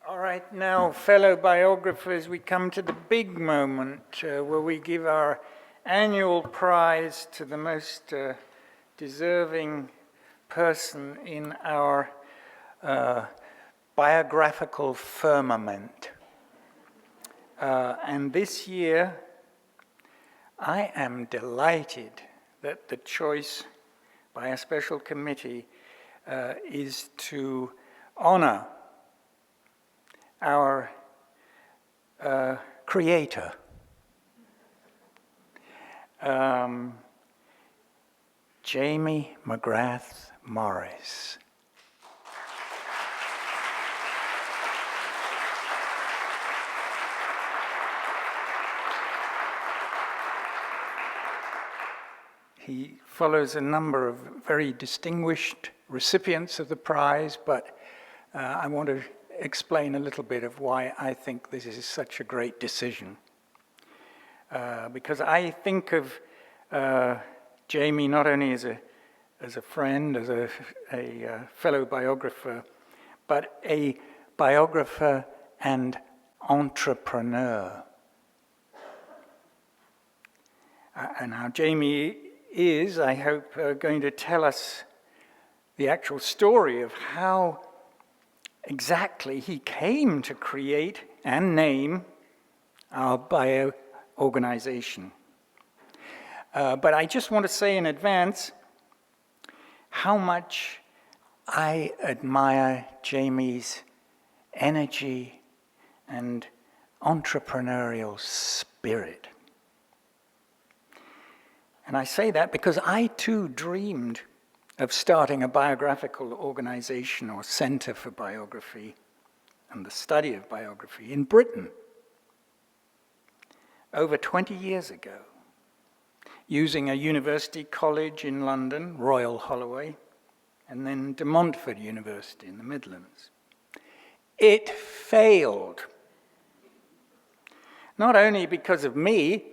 All right, now, fellow biographers, we come to the big moment where we give our annual prize to the most deserving person in our biographical firmament. And this year, I am delighted that the choice by a special committee is to honor our creator, James McGrath Morris. He follows a number of very distinguished recipients of the prize, but I want to explain a little bit of why I think this is such a great decision. Because I think of Jamie not only as a friend, as a fellow biographer, but a biographer and entrepreneur. And now Jamie is, I hope, going to tell us the actual story of how exactly he came to create and name our bio organization. But I just want to say in advance how much I admire Jamie's energy and entrepreneurial spirit. And I say that because I too dreamed of starting a biographical organization or center for biography and the study of biography in Britain over 20 years ago, using a university college in London, Royal Holloway, and then De Montfort University in the Midlands. It failed. Not only because of me,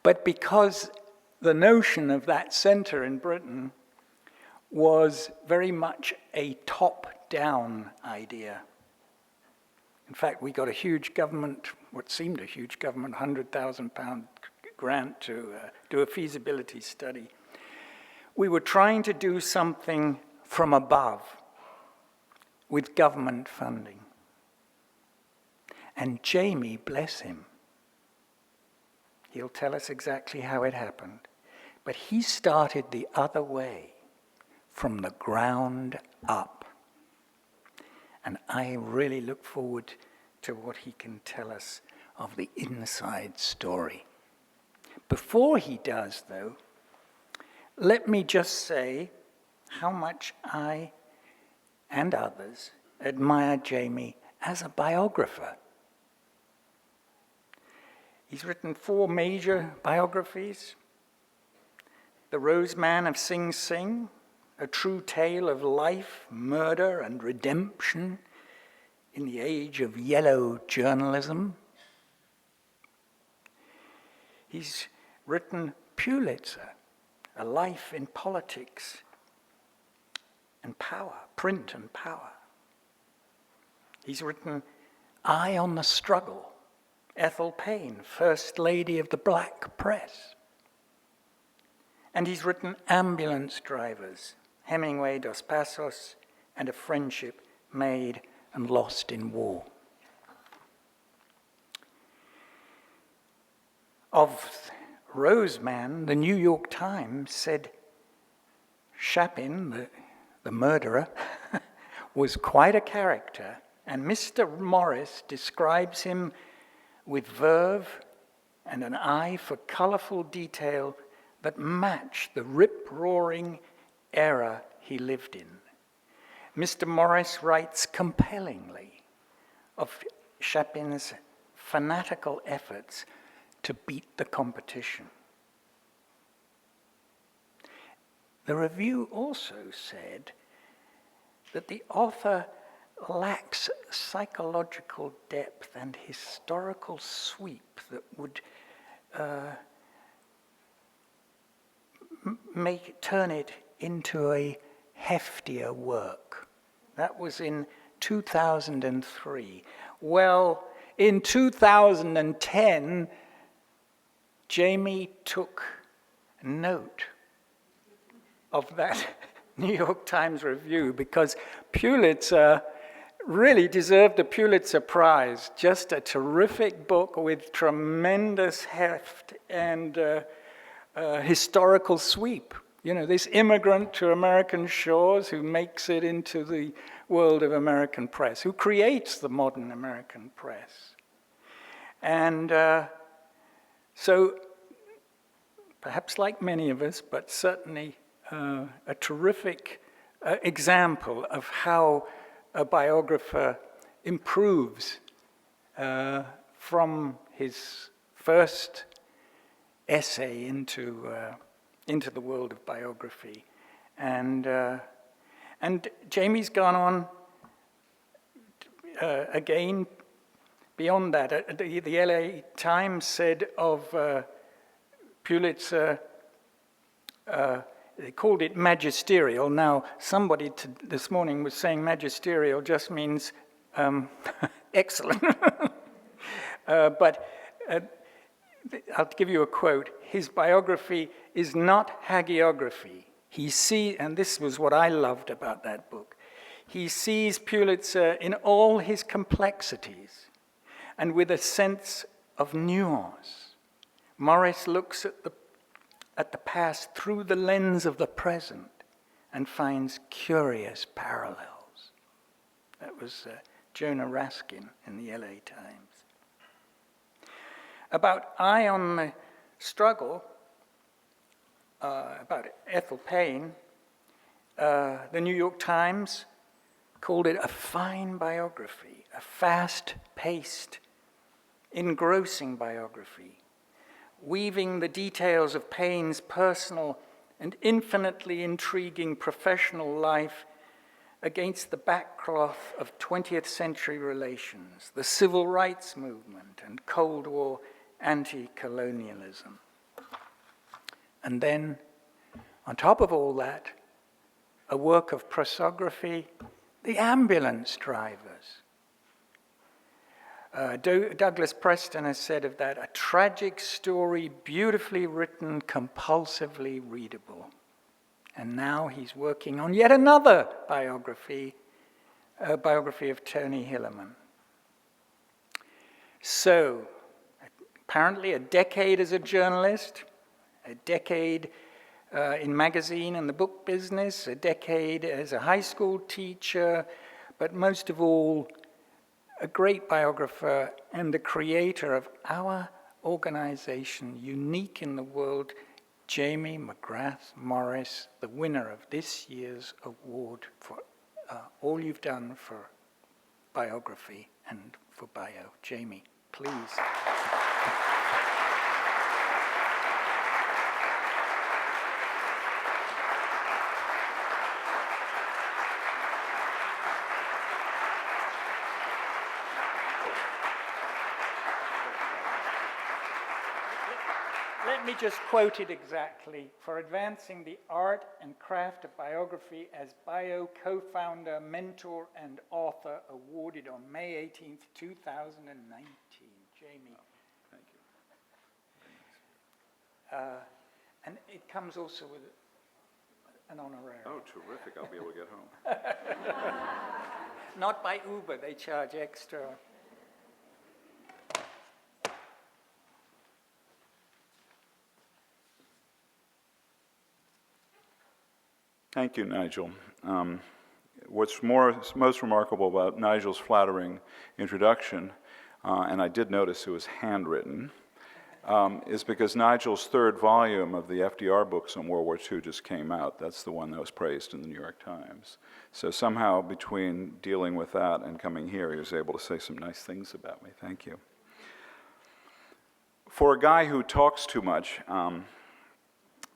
but because the notion of that center in Britain was very much a top-down idea. In fact, we got a huge government, what seemed a huge government, £100,000 grant to do a feasibility study. We were trying to do something from above with government funding. And Jamie, bless him, he'll tell us exactly how it happened. But he started the other way, from the ground up. And I really look forward to what he can tell us of the inside story. Before he does, though, let me just say how much I and others admire Jamie as a biographer. He's written 4 major biographies: The Rose Man of Sing Sing, a true tale of life, murder, and redemption in the age of yellow journalism. He's written Pulitzer, a life in politics and power, print and power. He's written Eye on the Struggle, Ethel Payne, First Lady of the Black Press. And he's written Ambulance Drivers, Hemingway, Dos Passos, and A Friendship Made and Lost in War. Of Roseman, the New York Times said Chapin, the murderer, was quite a character, and Mr. Morris describes him with verve and an eye for colorful detail that match the rip-roaring era he lived in. Mr. Morris writes compellingly of Chapin's fanatical efforts to beat the competition. The review also said that the author lacks psychological depth and historical sweep that would turn it into a heftier work. That was in 2003. Well, in 2010, Jamie took note of that New York Times review because Pulitzer really deserved a Pulitzer Prize. Just a terrific book with tremendous heft and historical sweep. You know, this immigrant to American shores who makes it into the world of American press, who creates the modern American press. And so, perhaps like many of us, but certainly a terrific example of how a biographer improves from his first essay into the world of biography. And Jamie's gone on again beyond that. The LA Times said of Pulitzer, they called it magisterial. Now, somebody this morning was saying magisterial just means excellent. But I'll give you a quote. His biography is not hagiography. And this was what I loved about that book. He sees Pulitzer in all his complexities and with a sense of nuance. Morris looks at the past through the lens of the present and finds curious parallels. That was Jonah Raskin in the LA Times. About Eye on the Struggle, about Ethel Payne, the New York Times called it a fine biography, a fast-paced, engrossing biography, weaving the details of Payne's personal and infinitely intriguing professional life against the backcloth of 20th century relations, the civil rights movement and Cold War anti-colonialism. And then, on top of all that, a work of prosography, the ambulance drivers. Douglas Preston has said of that, a tragic story, beautifully written, compulsively readable. And now he's working on yet another biography, a biography of Tony Hillerman. So, apparently a decade as a journalist, a decade in magazine and the book business, a decade as a high school teacher, but most of all, a great biographer and the creator of our organization, unique in the world, James McGrath Morris, the winner of this year's award for all you've done for biography and for bio. Jamie, please. Let me just quote it exactly. For advancing the art and craft of biography as bio co-founder, mentor, and author, awarded on May 18th, 2019. Jamie. Thank you. And it comes also with an honorarium. Oh, terrific. I'll be able to get home. Not by Uber, they charge extra. Thank you, Nigel. What's most remarkable about Nigel's flattering introduction, and I did notice it was handwritten, is because Nigel's third volume of the FDR books on World War II just came out. That's the one that was praised in the New York Times. So somehow between dealing with that and coming here, he was able to say some nice things about me. Thank you. For a guy who talks too much,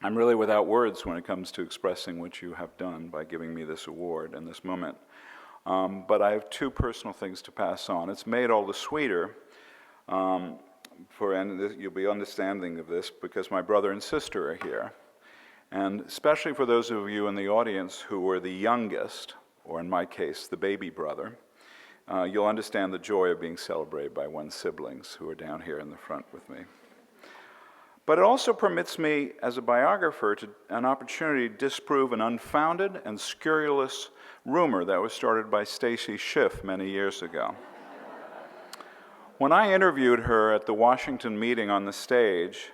I'm really without words when it comes to expressing what you have done by giving me this award and this moment. But I have two personal things to pass on. It's made all the sweeter, and you'll be understanding of this, because my brother and sister are here. And especially for those of you in the audience who were the youngest, or in my case, the baby brother, you'll understand the joy of being celebrated by one's siblings who are down here in the front with me. But it also permits me, as a biographer, an opportunity to disprove an unfounded and scurrilous rumor that was started by Stacy Schiff many years ago. When I interviewed her at the Washington meeting on the stage,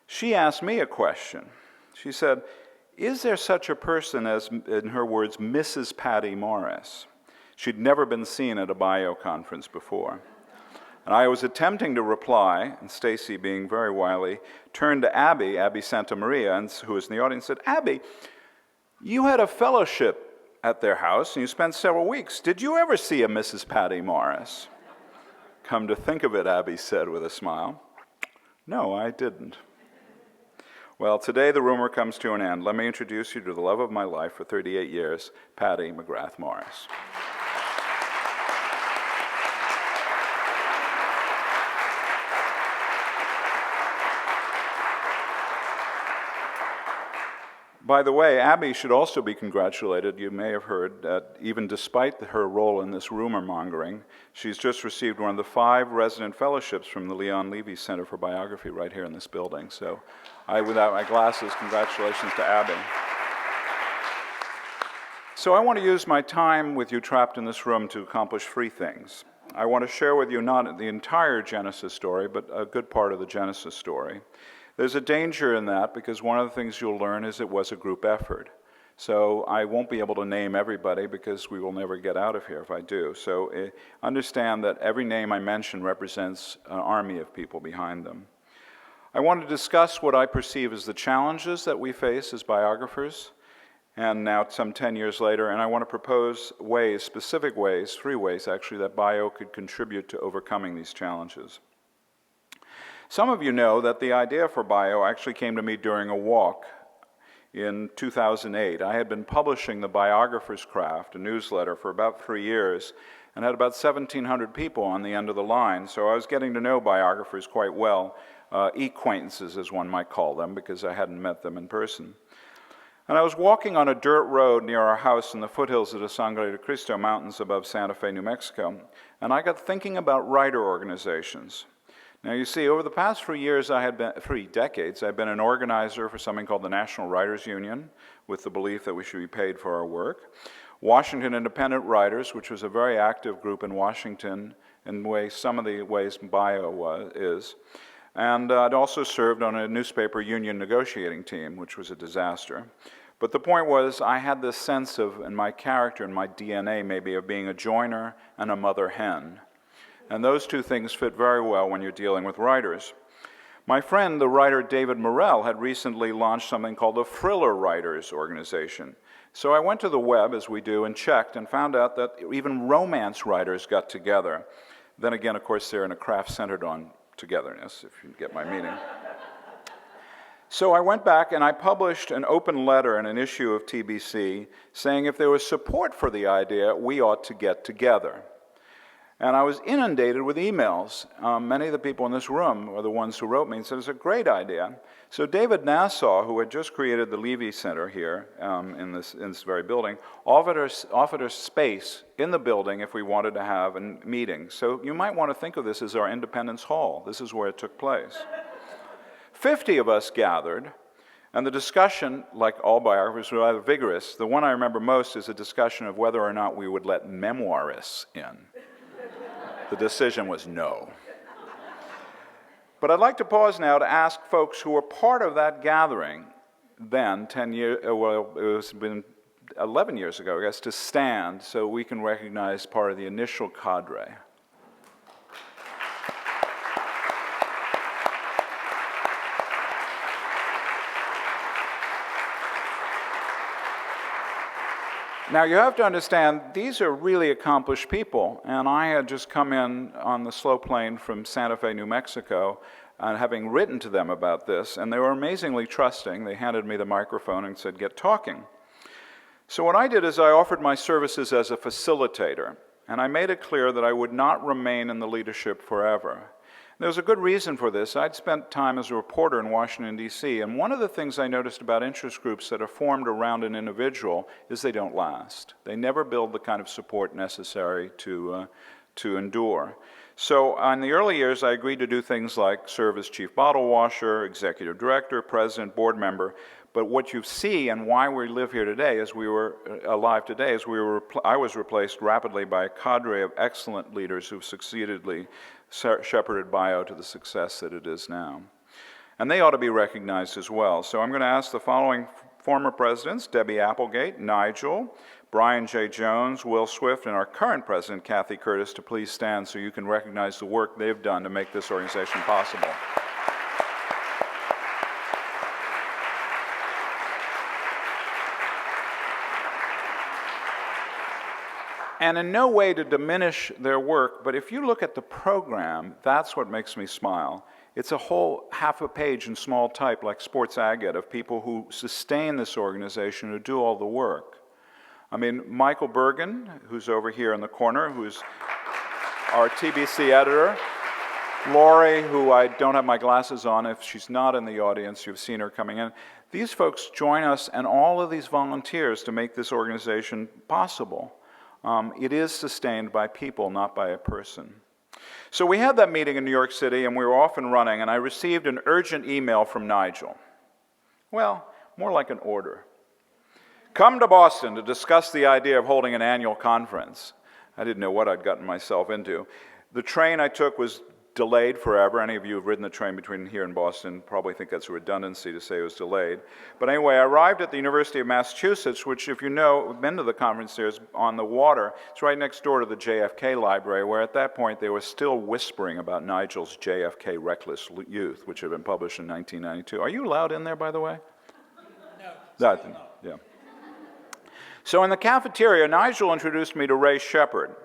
she asked me a question. She said, "Is there such a person as, in her words, Mrs. Patty Morris?" She'd never been seen at a bio conference before. And I was attempting to reply, and Stacy, being very wily, turned to Abby Santamaria, who was in the audience, and said, "Abby, you had a fellowship at their house, and you spent several weeks. Did you ever see a Mrs. Patty Morris?" "Come to think of it," Abby said with a smile, "no, I didn't." Well, today the rumor comes to an end. Let me introduce you to the love of my life for 38 years, Patty McGrath Morris. By the way, Abby should also be congratulated. You may have heard that even despite her role in this rumor mongering, she's just received one of the 5 resident fellowships from the Leon Levy Center for Biography right here in this building. So without my glasses, congratulations to Abby. So I want to use my time with you trapped in this room to accomplish 3 things. I want to share with you not the entire Genesis story, but a good part of the Genesis story. There's a danger in that because one of the things you'll learn is it was a group effort. So I won't be able to name everybody because we will never get out of here if I do. So understand that every name I mention represents an army of people behind them. I want to discuss what I perceive as the challenges that we face as biographers, and now some 10 years later, and I want to propose specific ways, 3 ways actually, that bio could contribute to overcoming these challenges. Some of you know that the idea for bio actually came to me during a walk in 2008. I had been publishing the Biographers Craft, a newsletter, for about 3 years, and had about 1,700 people on the end of the line, so I was getting to know biographers quite well, acquaintances as one might call them, because I hadn't met them in person. And I was walking on a dirt road near our house in the foothills of the Sangre de Cristo Mountains above Santa Fe, New Mexico, and I got thinking about writer organizations. Now you see, over the past 3 decades, I've been an organizer for something called the National Writers Union, with the belief that we should be paid for our work. Washington Independent Writers, which was a very active group in Washington in some of the ways bio is. And I'd also served on a newspaper union negotiating team, which was a disaster. But the point was, I had this sense of, in my character, in my DNA maybe, of being a joiner and a mother hen. And those 2 things fit very well when you're dealing with writers. My friend, the writer David Morel, had recently launched something called the Thriller Writers Organization. So I went to the web, as we do, and checked and found out that even romance writers got together. Then again, of course, they're in a craft centered on togetherness, if you get my meaning. So I went back and I published an open letter in an issue of TBC saying if there was support for the idea, we ought to get together. And I was inundated with emails. Many of the people in this room are the ones who wrote me and said, it's a great idea. So David Nassau, who had just created the Levy Center here in this very building, offered us space in the building if we wanted to have a meeting. So you might want to think of this as our Independence Hall. This is where it took place. 50 of us gathered, and the discussion, like all biographers, was rather vigorous. The one I remember most is a discussion of whether or not we would let memoirists in. The decision was no. But I'd like to pause now to ask folks who were part of that gathering then, 10 years, well, it's been 11 years ago, I guess, to stand so we can recognize part of the initial cadre. Now, you have to understand, these are really accomplished people, and I had just come in on the slow plane from Santa Fe, New Mexico, and having written to them about this, and they were amazingly trusting. They handed me the microphone and said, get talking. So what I did is I offered my services as a facilitator, and I made it clear that I would not remain in the leadership forever. There's a good reason for this. I'd spent time as a reporter in Washington, D.C., and one of the things I noticed about interest groups that are formed around an individual is they don't last. They never build the kind of support necessary to endure. So in the early years, I agreed to do things like serve as chief bottle washer, executive director, president, board member. But what you see and why we live here today, as we were alive today, is I was replaced rapidly by a cadre of excellent leaders who've succeededly shepherded Bio to the success that it is now. And they ought to be recognized as well. So I'm going to ask the following former presidents, Debbie Applegate, Nigel, Brian J. Jones, Will Swift, and our current president, Kathy Curtis, to please stand so you can recognize the work they've done to make this organization possible. And in no way to diminish their work, but if you look at the program, that's what makes me smile. It's a whole half a page in small type, like Sports Agate, of people who sustain this organization, who do all the work. I mean, Michael Bergen, who's over here in the corner, who's our TBC editor. Lori, who I don't have my glasses on. If she's not in the audience, you've seen her coming in. These folks join us and all of these volunteers to make this organization possible. It is sustained by people, not by a person. So we had that meeting in New York City, and we were off and running, and I received an urgent email from Nigel. Well, more like an order. Come to Boston to discuss the idea of holding an annual conference. I didn't know what I'd gotten myself into. The train I took was delayed forever. Any of you who've ridden the train between here and Boston probably think that's a redundancy to say it was delayed. But anyway, I arrived at the University of Massachusetts, which, if you know, have been to the conference there, is on the water. It's right next door to the JFK library, where at that point they were still whispering about Nigel's JFK Reckless Youth, which had been published in 1992. Are you allowed in there, by the way? No. Yeah. So in the cafeteria, Nigel introduced me to Ray Shepard.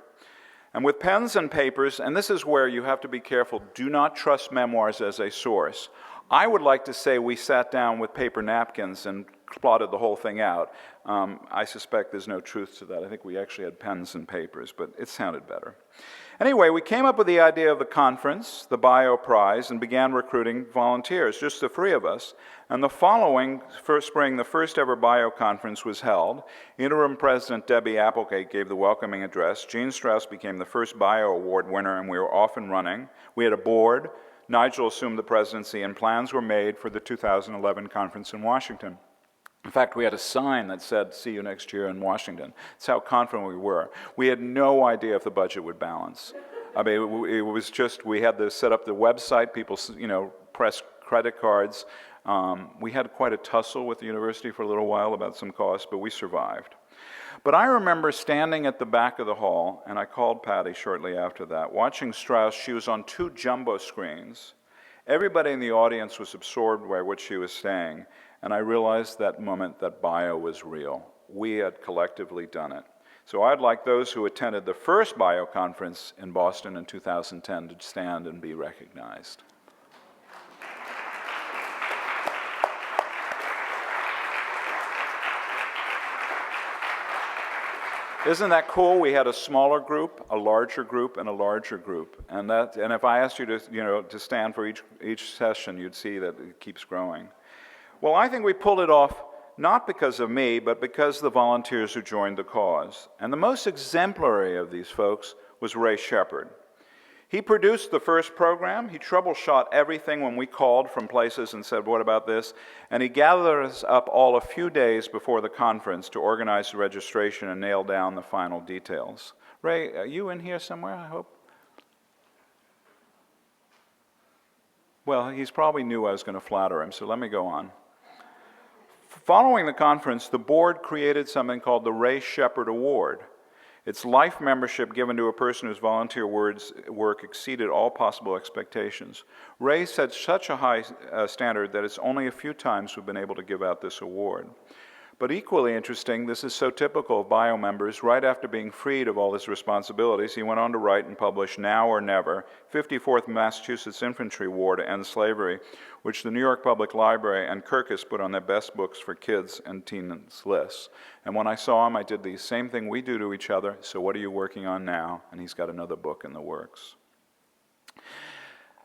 And with pens and papers, and this is where you have to be careful, do not trust memoirs as a source. I would like to say we sat down with paper napkins and plotted the whole thing out. I suspect there's no truth to that. I think we actually had pens and papers, but it sounded better. Anyway, we came up with the idea of the conference, the Bio Prize, and began recruiting volunteers, just the three of us. And the following spring, the first ever Bio Conference was held. Interim President Debbie Applegate gave the welcoming address. Gene Strauss became the first Bio Award winner, and we were off and running. We had a board. Nigel assumed the presidency, and plans were made for the 2011 conference in Washington. In fact, we had a sign that said, "See you next year in Washington." That's how confident we were. We had no idea if the budget would balance. I mean, it was just, we had to set up the website, people, press credit cards. We had quite a tussle with the university for a little while about some costs, but we survived. But I remember standing at the back of the hall, and I called Patty shortly after that, watching Strauss. She was on 2 jumbo screens. Everybody in the audience was absorbed by what she was saying. And I realized that moment that Bio was real. We had collectively done it. So I'd like those who attended the first Bio conference in Boston in 2010 to stand and be recognized. Isn't that cool? We had a smaller group, a larger group, and a larger group. And if I asked you to stand for each session, you'd see that it keeps growing. Well, I think we pulled it off not because of me, but because of the volunteers who joined the cause. And the most exemplary of these folks was Ray Shepard. He produced the first program. He troubleshot everything when we called from places and said, "What about this?" And he gathered us up all a few days before the conference to organize the registration and nail down the final details. Ray, are you in here somewhere, I hope? Well, he's probably knew I was going to flatter him, so let me go on. Following the conference, the board created something called the Ray Shepard Award. It's life membership given to a person whose volunteer work exceeded all possible expectations. Ray set such a high standard that it's only a few times we've been able to give out this award. But equally interesting, this is so typical of Bio members, right after being freed of all his responsibilities, he went on to write and publish Now or Never, 54th Massachusetts Infantry War to End Slavery, which the New York Public Library and Kirkus put on their best books for kids and teens lists. And when I saw him, I did the same thing we do to each other, "So what are you working on now?" And he's got another book in the works.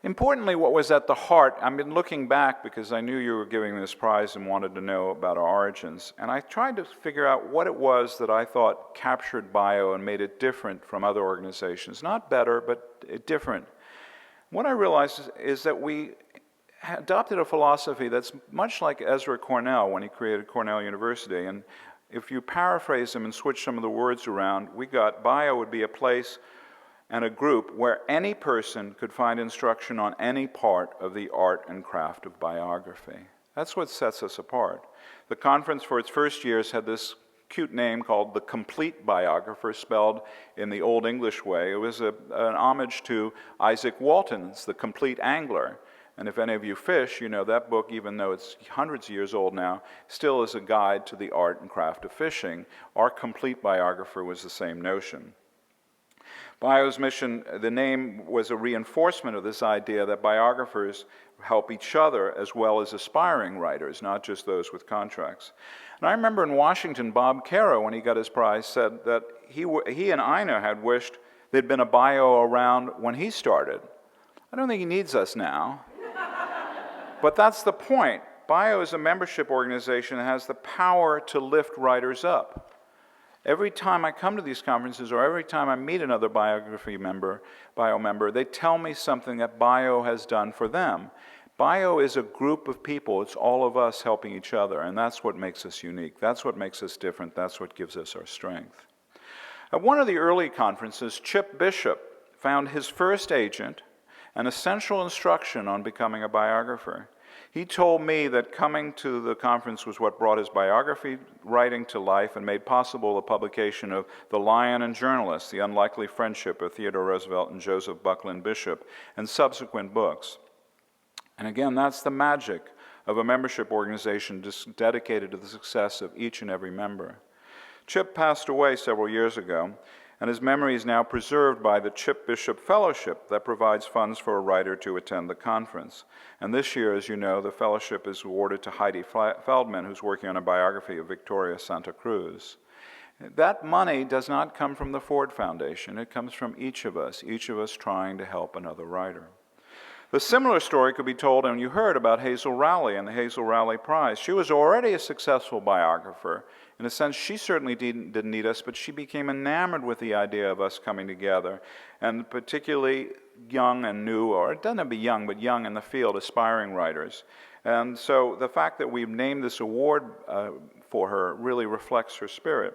Importantly, what was at the heart, I've been looking back because I knew you were giving this prize and wanted to know about our origins, and I tried to figure out what it was that I thought captured bio and made it different from other organizations. Not better, but different. What I realized is that we adopted a philosophy that's much like Ezra Cornell when he created Cornell University, and if you paraphrase him and switch some of the words around, we got bio would be a place and a group where any person could find instruction on any part of the art and craft of biography. That's what sets us apart. The conference for its first years had this cute name called the Complete Biographer, spelled in the Old English way. It was an homage to Isaac Walton's The Complete Angler. And if any of you fish, you know that book, even though it's hundreds of years old now, still is a guide to the art and craft of fishing. Our Complete Biographer was the same notion. Bio's mission, the name was a reinforcement of this idea that biographers help each other as well as aspiring writers, not just those with contracts. And I remember in Washington, Bob Caro, when he got his prize, said that he and Ina had wished there'd been a bio around when he started. I don't think he needs us now. But that's the point. Bio is a membership organization that has the power to lift writers up. Every time I come to these conferences or every time I meet another bio member, they tell me something that bio has done for them. Bio is a group of people. It's all of us helping each other, and that's what makes us unique. That's what makes us different. That's what gives us our strength. At one of the early conferences, Chip Bishop found his first agent an essential instruction on becoming a biographer. He told me that coming to the conference was what brought his biography writing to life and made possible the publication of The Lion and Journalist, The Unlikely Friendship of Theodore Roosevelt and Joseph Buckland Bishop, and subsequent books. And again, that's the magic of a membership organization dedicated to the success of each and every member. Chip passed away several years ago, and his memory is now preserved by the Chip Bishop Fellowship that provides funds for a writer to attend the conference. And this year, as you know, the fellowship is awarded to Heidi Feldman, who's working on a biography of Victoria Santa Cruz. That money does not come from the Ford Foundation. It comes from each of us trying to help another writer. The similar story could be told, and you heard about Hazel Rowley and the Hazel Rowley Prize. She was already a successful biographer. In a sense, she certainly didn't need us, but she became enamored with the idea of us coming together, and particularly young and new, or it doesn't have to be young, but young in the field, aspiring writers. And so the fact that we've named this award for her really reflects her spirit.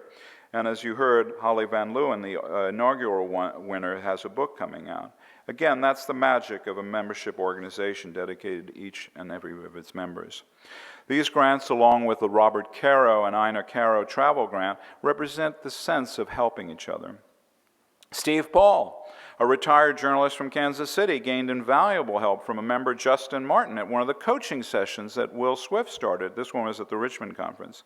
And as you heard, Holly Van Leeuwen, the inaugural winner, has a book coming out. Again, that's the magic of a membership organization dedicated to each and every of its members. These grants, along with the Robert Caro and Ina Caro Travel Grant, represent the sense of helping each other. Steve Paul, a retired journalist from Kansas City, gained invaluable help from a member, Justin Martin, at one of the coaching sessions that Will Swift started. This one was at the Richmond conference.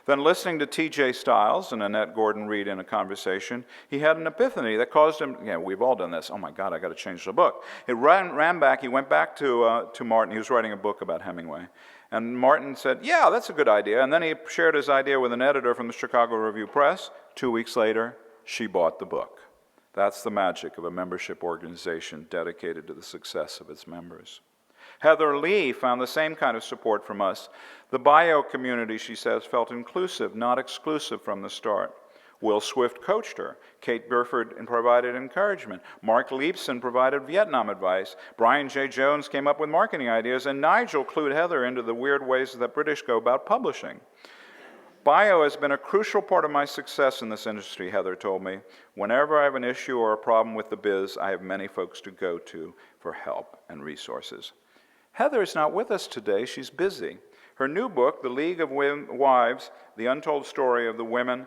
Then listening to T.J. Stiles and Annette Gordon-Reed in a conversation, he had an epiphany that caused him, we've all done this, oh my God, I got to change the book. He ran back, he went back to Martin, he was writing a book about Hemingway. And Martin said, yeah, that's a good idea. And then he shared his idea with an editor from the Chicago Review-Press. 2 weeks later, she bought the book. That's the magic of a membership organization dedicated to the success of its members. Heather Lee found the same kind of support from us. The bio community, she says, felt inclusive, not exclusive from the start. Will Swift coached her. Kate Burford provided encouragement. Mark Leibson provided Vietnam advice. Brian J. Jones came up with marketing ideas, and Nigel clued Heather into the weird ways that British go about publishing. Bio has been a crucial part of my success in this industry, Heather told me. Whenever I have an issue or a problem with the biz, I have many folks to go to for help and resources. Heather is not with us today. She's busy. Her new book, The League of Wives, The Untold Story of the Women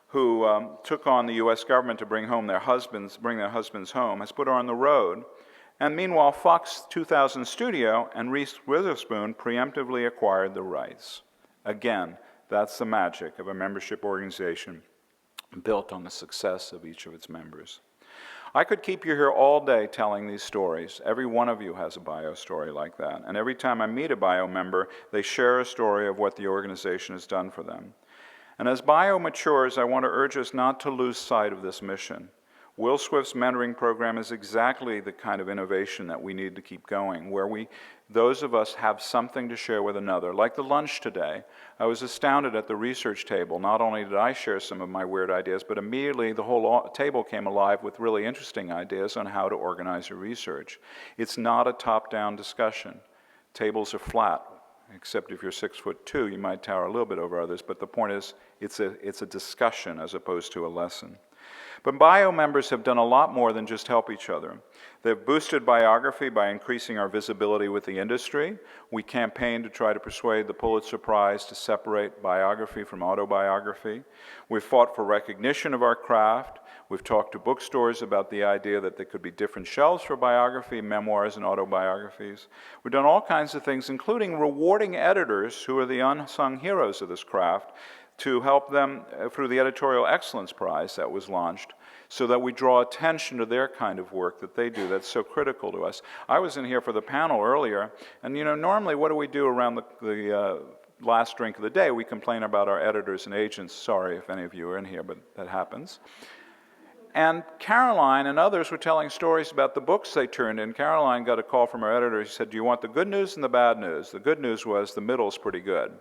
who took on the U.S. government to bring their husbands home, has put her on the road. And meanwhile, Fox 2000 Studio and Reese Witherspoon preemptively acquired the rights. Again, that's the magic of a membership organization built on the success of each of its members. I could keep you here all day telling these stories. Every one of you has a bio story like that. And every time I meet a bio member, they share a story of what the organization has done for them. And as bio matures, I want to urge us not to lose sight of this mission. Will Swift's mentoring program is exactly the kind of innovation that we need to keep going, where those of us have something to share with another. Like the lunch today, I was astounded at the research table. Not only did I share some of my weird ideas, but immediately the whole table came alive with really interesting ideas on how to organize your research. It's not a top-down discussion. Tables are flat, except if you're 6'2", you might tower a little bit over others, but the point is, it's a discussion as opposed to a lesson. But bio members have done a lot more than just help each other. They've boosted biography by increasing our visibility with the industry. We campaigned to try to persuade the Pulitzer Prize to separate biography from autobiography. We've fought for recognition of our craft. We've talked to bookstores about the idea that there could be different shelves for biography, memoirs, and autobiographies. We've done all kinds of things, including rewarding editors who are the unsung heroes of this craft, to help them through the Editorial Excellence Prize that was launched, so that we draw attention to their kind of work that they do that's so critical to us. I was in here for the panel earlier, and normally what do we do around the last drink of the day? We complain about our editors and agents. Sorry if any of you are in here, but that happens. And Caroline and others were telling stories about the books they turned in. Caroline got a call from her editor. She said, "Do you want the good news and the bad news?" The good news was the middle's pretty good.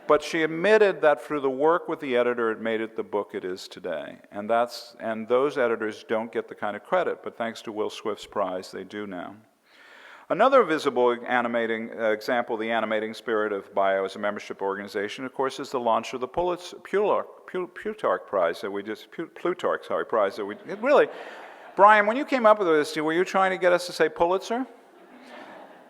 But she admitted that through the work with the editor, it made it the book it is today. And those editors don't get the kind of credit, but thanks to Will Swift's prize, they do now. Another visible animating example of the animating spirit of Bio as a membership organization, of course, is the launch of the Plutarch prize that we just, Plutarch, sorry, prize that we, really, Brian, when you came up with this, were you trying to get us to say Pulitzer?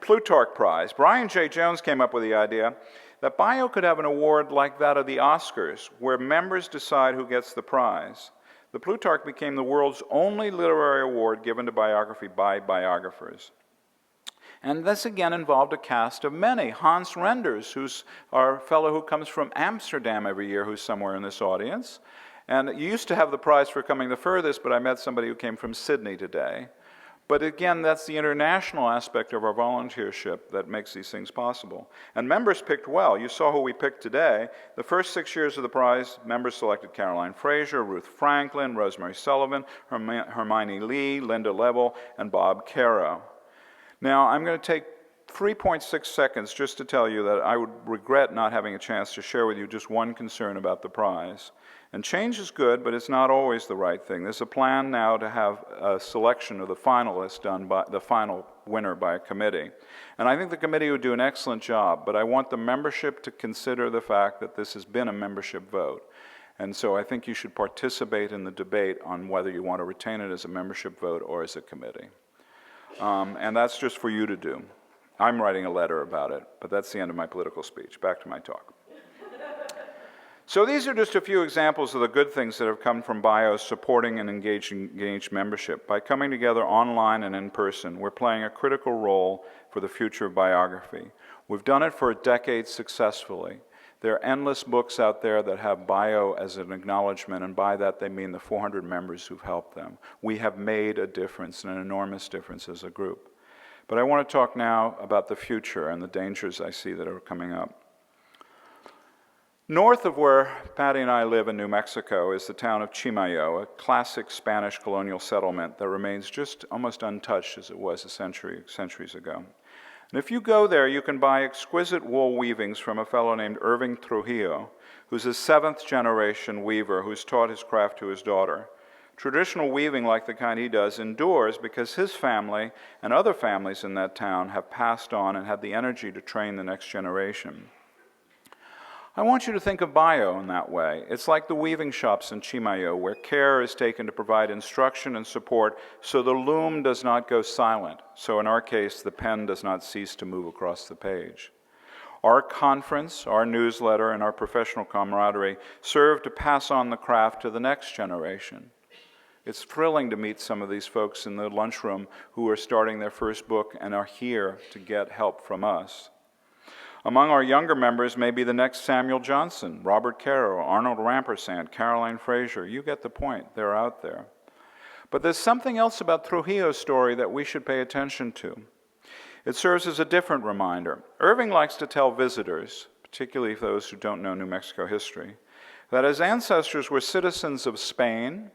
Plutarch Prize. Brian J. Jones came up with the idea that Bio could have an award like that of the Oscars, where members decide who gets the prize. The Plutarch became the world's only literary award given to biography by biographers. And this again involved a cast of many. Hans Renders, who's our fellow who comes from Amsterdam every year, who's somewhere in this audience. And you used to have the prize for coming the furthest, but I met somebody who came from Sydney today. But again, that's the international aspect of our volunteership that makes these things possible. And members picked well. You saw who we picked today. The first 6 years of the prize, members selected Caroline Fraser, Ruth Franklin, Rosemary Sullivan, Hermione Lee, Linda Level, and Bob Caro. Now, I'm going to take 3.6 seconds just to tell you that I would regret not having a chance to share with you just one concern about the prize. And change is good, but it's not always the right thing. There's a plan now to have a selection of the finalists done by the final winner by a committee. And I think the committee would do an excellent job, but I want the membership to consider the fact that this has been a membership vote. And so I think you should participate in the debate on whether you want to retain it as a membership vote or as a committee. And that's just for you to do. I'm writing a letter about it, but that's the end of my political speech. Back to my talk. So these are just a few examples of the good things that have come from Bio's supporting and engaged membership. By coming together online and in person, we're playing a critical role for the future of biography. We've done it for a decade successfully. There are endless books out there that have Bio as an acknowledgement, and by that they mean the 400 members who've helped them. We have made a difference, an enormous difference as a group. But I want to talk now about the future and the dangers I see that are coming up. North of where Patty and I live in New Mexico is the town of Chimayo, a classic Spanish colonial settlement that remains just almost untouched as it was centuries ago. And if you go there, you can buy exquisite wool weavings from a fellow named Irving Trujillo, who's a 7th generation weaver who's taught his craft to his daughter. Traditional weaving like the kind he does endures because his family and other families in that town have passed on and had the energy to train the next generation. I want you to think of Bio in that way. It's like the weaving shops in Chimayo, where care is taken to provide instruction and support so the loom does not go silent. So in our case, the pen does not cease to move across the page. Our conference, our newsletter, and our professional camaraderie serve to pass on the craft to the next generation. It's thrilling to meet some of these folks in the lunchroom who are starting their first book and are here to get help from us. Among our younger members may be the next Samuel Johnson, Robert Caro, Arnold Rampersand, Caroline Fraser. You get the point. They're out there. But there's something else about Trujillo's story that we should pay attention to. It serves as a different reminder. Irving likes to tell visitors, particularly those who don't know New Mexico history, that his ancestors were citizens of Spain,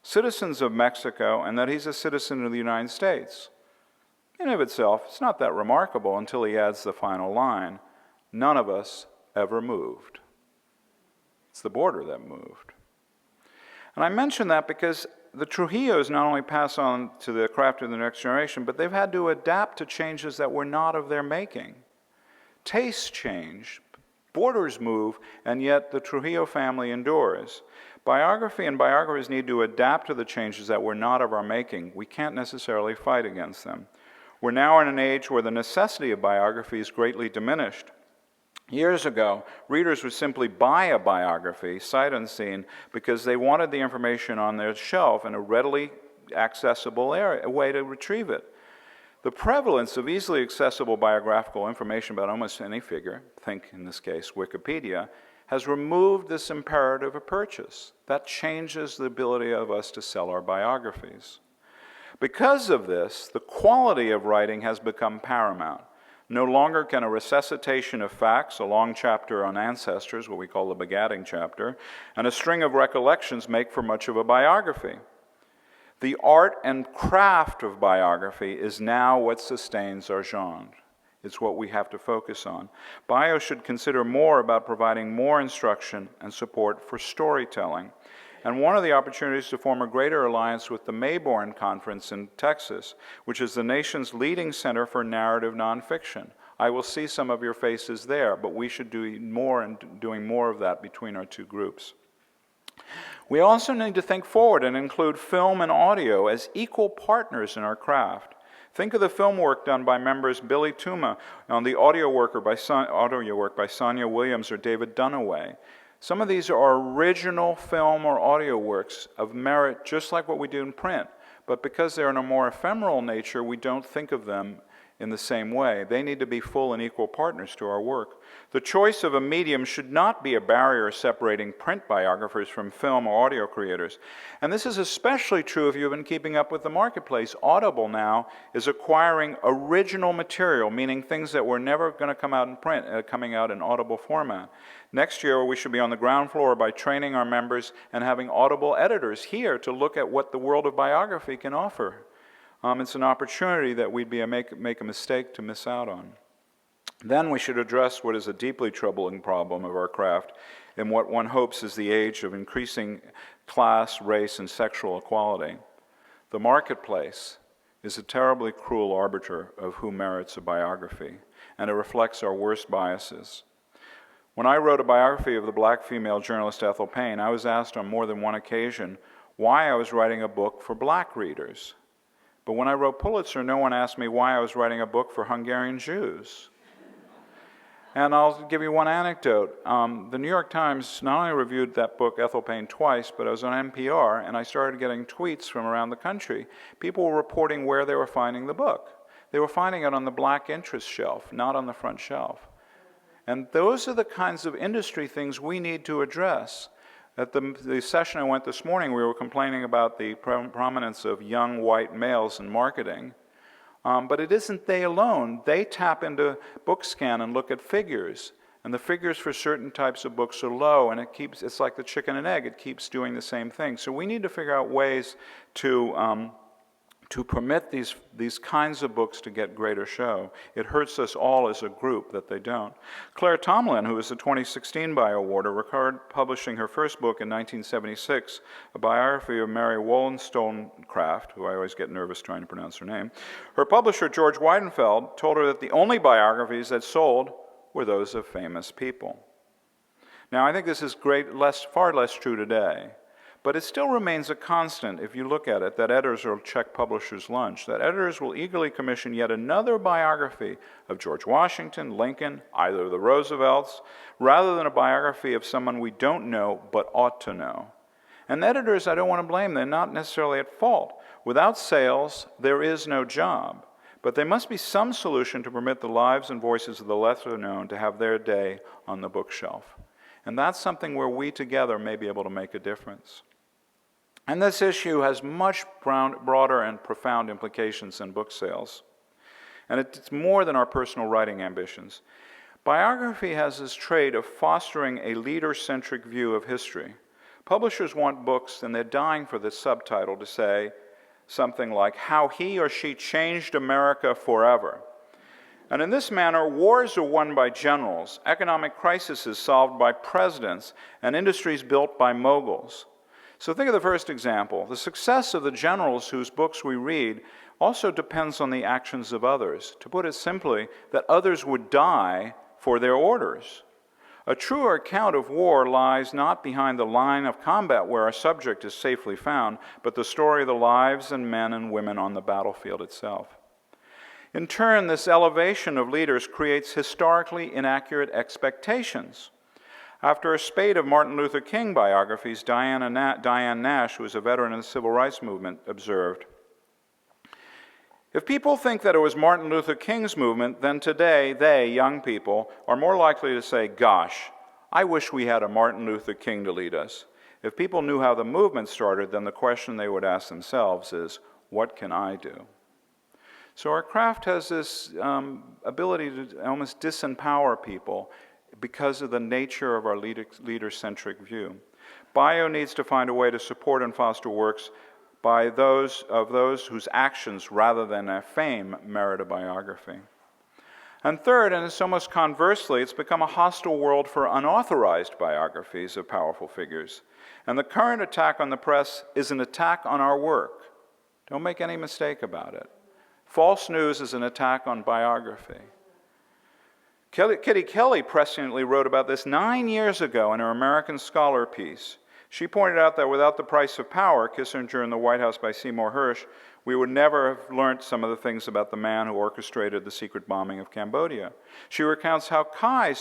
citizens of Mexico, and that he's a citizen of the United States. In and of itself, it's not that remarkable until he adds the final line, none of us ever moved. It's the border that moved. And I mention that because the Trujillos not only pass on to the craft of the next generation, but they've had to adapt to changes that were not of their making. Tastes change, borders move, and yet the Trujillo family endures. Biography and biographers need to adapt to the changes that were not of our making. We can't necessarily fight against them. We're now in an age where the necessity of biography is greatly diminished. Years ago, readers would simply buy a biography, sight unseen, because they wanted the information on their shelf in a readily accessible way to retrieve it. The prevalence of easily accessible biographical information about almost any figure, think in this case Wikipedia, has removed this imperative of purchase. That changes the ability of us to sell our biographies. Because of this, the quality of writing has become paramount. No longer can a resuscitation of facts, a long chapter on ancestors, what we call the begatting chapter, and a string of recollections make for much of a biography. The art and craft of biography is now what sustains our genre. It's what we have to focus on. Bio should consider more about providing more instruction and support for storytelling. And one of the opportunities to form a greater alliance with the Mayborn Conference in Texas, which is the nation's leading center for narrative nonfiction. I will see some of your faces there, but we should do more and doing more of that between our two groups. We also need to think forward and include film and audio as equal partners in our craft. Think of the film work done by members Billy Tuma on the audio work by Sonia Williams or David Dunaway. Some of these are original film or audio works of merit, just like what we do in print. But because they're in a more ephemeral nature, we don't think of them in the same way. They need to be full and equal partners to our work. The choice of a medium should not be a barrier separating print biographers from film or audio creators. And this is especially true if you've been keeping up with the marketplace. Audible now is acquiring original material, meaning things that were never going to come out in print, coming out in Audible format. Next year, we should be on the ground floor by training our members and having Audible editors here to look at what the world of biography can offer. It's an opportunity that we'd make a mistake to miss out on. Then we should address what is a deeply troubling problem of our craft in what one hopes is the age of increasing class, race, and sexual equality. The marketplace is a terribly cruel arbiter of who merits a biography, and it reflects our worst biases. When I wrote a biography of the black female journalist Ethel Payne, I was asked on more than one occasion why I was writing a book for black readers. But when I wrote Pulitzer, no one asked me why I was writing a book for Hungarian Jews. And I'll give you one anecdote. The New York Times not only reviewed that book, Ethel Payne, twice, but I was on NPR, and I started getting tweets from around the country. People were reporting where they were finding the book. They were finding it on the black interest shelf, not on the front shelf. And those are the kinds of industry things we need to address. At the session I went this morning, we were complaining about the prominence of young white males in marketing. But it isn't they alone. They tap into BookScan and look at figures. And the figures for certain types of books are low, and it's like the chicken and egg. It keeps doing the same thing. So we need to figure out ways to permit these kinds of books to get greater show. It hurts us all as a group that they don't. Claire Tomlin, who is the 2016 Bio Awarder, recorded publishing her first book in 1976, a biography of Mary Wollstonecraft, who I always get nervous trying to pronounce her name. Her publisher, George Weidenfeld, told her that the only biographies that sold were those of famous people. Now, I think this is far less true today. But it still remains a constant, if you look at it, that editors will check publishers' lunch, that editors will eagerly commission yet another biography of George Washington, Lincoln, either of the Roosevelts, rather than a biography of someone we don't know but ought to know. And editors, I don't want to blame, they're not necessarily at fault. Without sales, there is no job. But there must be some solution to permit the lives and voices of the lesser known to have their day on the bookshelf. And that's something where we together may be able to make a difference. And this issue has much broader and profound implications than book sales. And it's more than our personal writing ambitions. Biography has this trait of fostering a leader-centric view of history. Publishers want books, and they're dying for this subtitle to say something like, "How He or She Changed America Forever." And in this manner, wars are won by generals, economic crises solved by presidents, and industries built by moguls. So think of the first example. The success of the generals whose books we read also depends on the actions of others. To put it simply, that others would die for their orders. A truer account of war lies not behind the line of combat where our subject is safely found, but the story of the lives and men and women on the battlefield itself. In turn, this elevation of leaders creates historically inaccurate expectations. After a spate of Martin Luther King biographies, Diane Nash, who was a veteran of the Civil Rights Movement, observed, "If people think that it was Martin Luther King's movement, then today they, young people, are more likely to say, 'Gosh, I wish we had a Martin Luther King to lead us.' If people knew how the movement started, then the question they would ask themselves is, 'What can I do?'" So our craft has this ability to almost disempower people because of the nature of our leader-centric view. Bio needs to find a way to support and foster works by those whose actions, rather than their fame, merit a biography. And third, and it's almost conversely, it's become a hostile world for unauthorized biographies of powerful figures. And the current attack on the press is an attack on our work. Don't make any mistake about it. False news is an attack on biography. Kitty Kelly presciently wrote about this 9 years ago in her American Scholar piece. She pointed out that without The Price of Power, Kissinger in the White House by Seymour Hersh, we would never have learned some of the things about the man who orchestrated the secret bombing of Cambodia. She recounts how Kai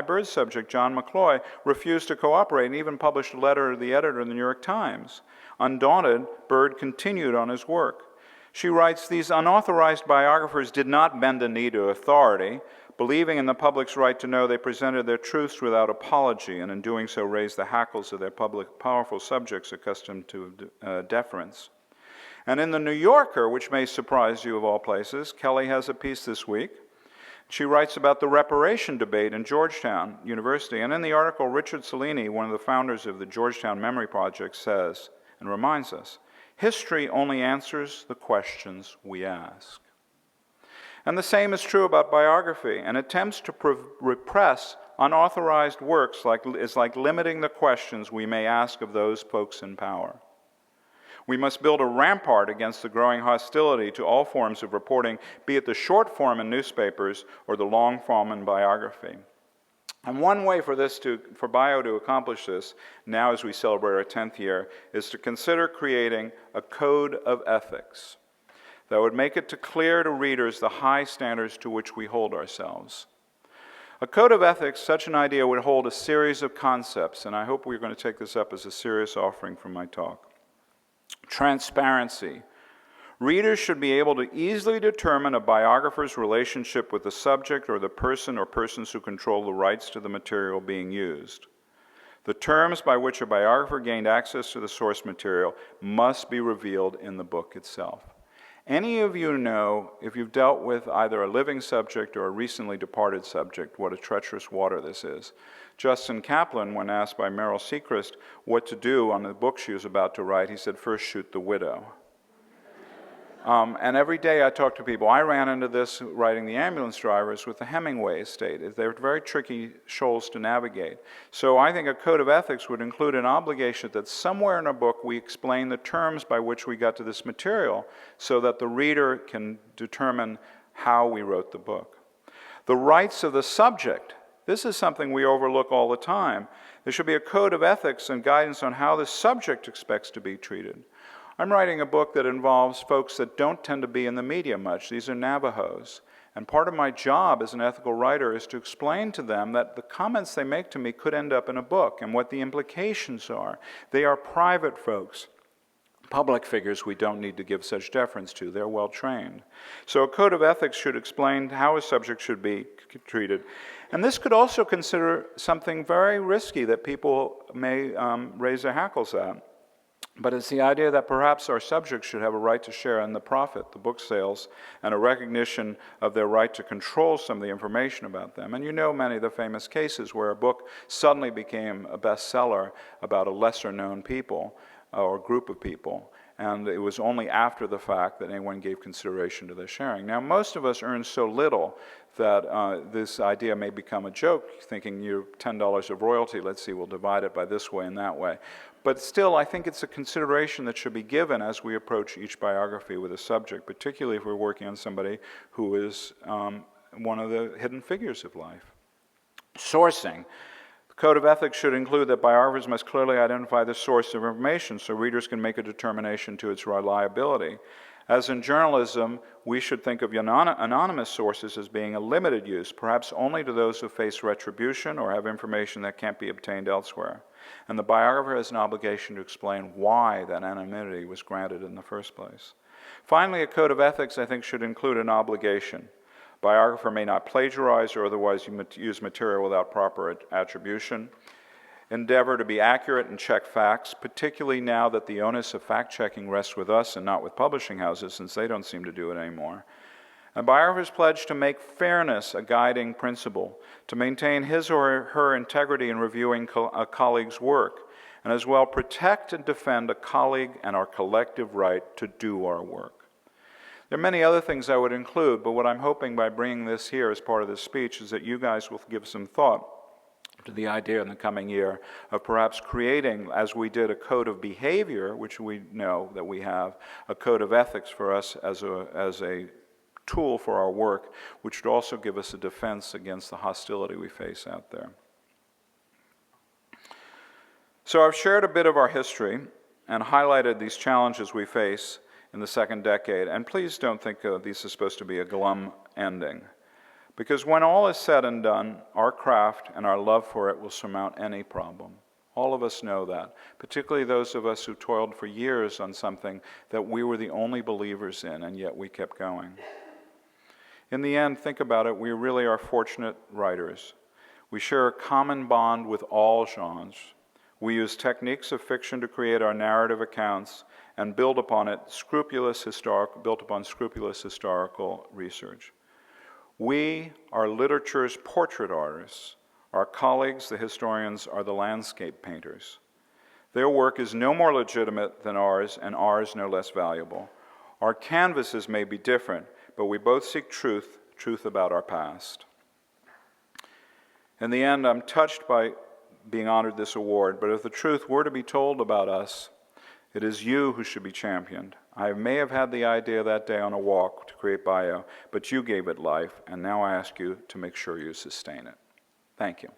Bird's subject, John McCloy, refused to cooperate and even published a letter to the editor in the New York Times. Undaunted, Bird continued on his work. She writes, "These unauthorized biographers did not bend a knee to authority. Believing in the public's right to know, they presented their truths without apology, and in doing so raised the hackles of their powerful subjects accustomed to deference." And in The New Yorker, which may surprise you of all places, Kelly has a piece this week. She writes about the reparation debate in Georgetown University, and in the article, Richard Cellini, one of the founders of the Georgetown Memory Project, says, and reminds us, "History only answers the questions we ask." And the same is true about biography. And attempts to repress unauthorized works is like limiting the questions we may ask of those folks in power. We must build a rampart against the growing hostility to all forms of reporting, be it the short form in newspapers or the long form in biography. And one way for Bio to accomplish this, now as we celebrate our 10th year, is to consider creating a code of ethics that would make it clear to readers the high standards to which we hold ourselves. A code of ethics, such an idea would hold a series of concepts, and I hope we're going to take this up as a serious offering from my talk. Transparency. Readers should be able to easily determine a biographer's relationship with the subject or the person or persons who control the rights to the material being used. The terms by which a biographer gained access to the source material must be revealed in the book itself. Any of you know, if you've dealt with either a living subject or a recently departed subject, what a treacherous water this is. Justin Kaplan, when asked by Meryl Seacrest what to do on the book she was about to write, he said, "First shoot the widow." And every day I talk to people. I ran into this writing The Ambulance Drivers with the Hemingway estate. They're very tricky shoals to navigate. So I think a code of ethics would include an obligation that somewhere in a book we explain the terms by which we got to this material so that the reader can determine how we wrote the book. The rights of the subject. This is something we overlook all the time. There should be a code of ethics and guidance on how the subject expects to be treated. I'm writing a book that involves folks that don't tend to be in the media much. These are Navajos. And part of my job as an ethical writer is to explain to them that the comments they make to me could end up in a book and what the implications are. They are private folks. Public figures we don't need to give such deference to. They're well trained. So a code of ethics should explain how a subject should be treated. And this could also consider something very risky that people may raise their hackles at. But it's the idea that perhaps our subjects should have a right to share in the profit, the book sales, and a recognition of their right to control some of the information about them. And you know many of the famous cases where a book suddenly became a bestseller about a lesser-known people or group of people, and it was only after the fact that anyone gave consideration to their sharing. Now, most of us earn so little that this idea may become a joke, thinking you're $10 of royalty, let's see, we'll divide it by this way and that way. But still, I think it's a consideration that should be given as we approach each biography with a subject, particularly if we're working on somebody who is one of the hidden figures of life. Sourcing. The Code of Ethics should include that biographers must clearly identify the source of information so readers can make a determination to its reliability. As in journalism, we should think of anonymous sources as being a limited use, perhaps only to those who face retribution or have information that can't be obtained elsewhere. And the biographer has an obligation to explain why that anonymity was granted in the first place. Finally, a code of ethics, I think, should include an obligation. Biographer may not plagiarize or otherwise use material without proper attribution. Endeavor to be accurate and check facts, particularly now that the onus of fact-checking rests with us and not with publishing houses, since they don't seem to do it anymore. And biographers pledge to make fairness a guiding principle, to maintain his or her integrity in reviewing a colleague's work, and as well protect and defend a colleague and our collective right to do our work. There are many other things I would include, but what I'm hoping by bringing this here as part of this speech is that you guys will give some thought to the idea in the coming year of perhaps creating, as we did, a code of behavior, which we know that we have, a code of ethics for us as a tool for our work, which would also give us a defense against the hostility we face out there. So I've shared a bit of our history and highlighted these challenges we face in the second decade, and please don't think this is supposed to be a glum ending. Because when all is said and done, our craft and our love for it will surmount any problem. All of us know that, particularly those of us who toiled for years on something that we were the only believers in, and yet we kept going. In the end, think about it, we really are fortunate writers. We share a common bond with all genres. We use techniques of fiction to create our narrative accounts and build upon scrupulous historical research. We are literature's portrait artists. Our colleagues, the historians, are the landscape painters. Their work is no more legitimate than ours, and ours no less valuable. Our canvases may be different, but we both seek truth about our past. In the end, I'm touched by being honored this award, but if the truth were to be told about us, it is you who should be championed. I may have had the idea that day on a walk to create Bio, but you gave it life, and now I ask you to make sure you sustain it. Thank you.